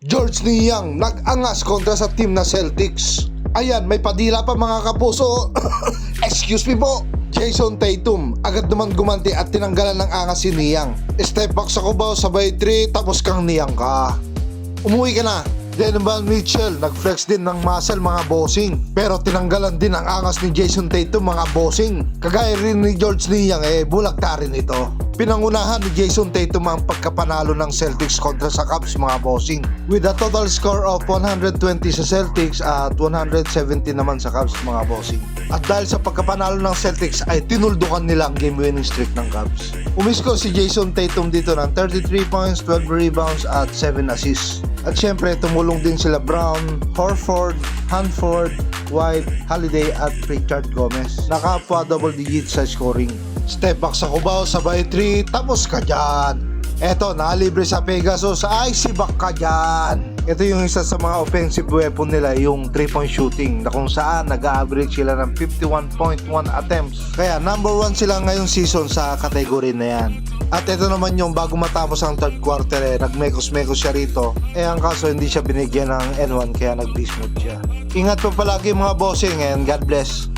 George Niang nag-angas kontra sa team na Celtics. Ayan, may padila pa mga kapuso. Excuse me po. Jason Tatum agad naman gumanti at tinanggalan ng angas si Niang. Step back sa Cubao, sabay 3, tapos kang Niang ka. Umuwi ka na. Donovan Mitchell nag-flex din ng muscle mga bossing, pero tinanggalan din ang angas ni Jason Tatum mga bossing. Kagaya rin ni George Niang bulagta rin ito. Pinangunahan ni Jason Tatum ang pagkapanalo ng Celtics kontra sa Cavs mga bossing, with a total score of 120 sa Celtics at 170 naman sa Cavs mga bossing. At dahil sa pagkapanalo ng Celtics ay tinuldukan nila ang game winning streak ng Cavs. Umisko si Jason Tatum dito ng 33 points, 12 rebounds at 7 assists. At syempre tumulong din sila Brown, Horford, Hanford, White, Holiday at Richard Gomez. Nakapwa double digits sa scoring. Step back sa Cubao, sabay 3, tapos ka dyan. Eto, nalibre sa Pegasus, ay sibak ka dyan. Ito yung isa sa mga offensive weapon nila, yung 3-point shooting, na kung saan nag-average sila ng 51.1 attempts. Kaya number 1 sila ngayong season sa kategory na yan. At ito naman yung bago matapos ang third quarter nagmekos-mekos siya rito. Ang kaso hindi siya binigyan ng N1 kaya nag-beast mode siya. Ingat po palagi mga bossing and God bless.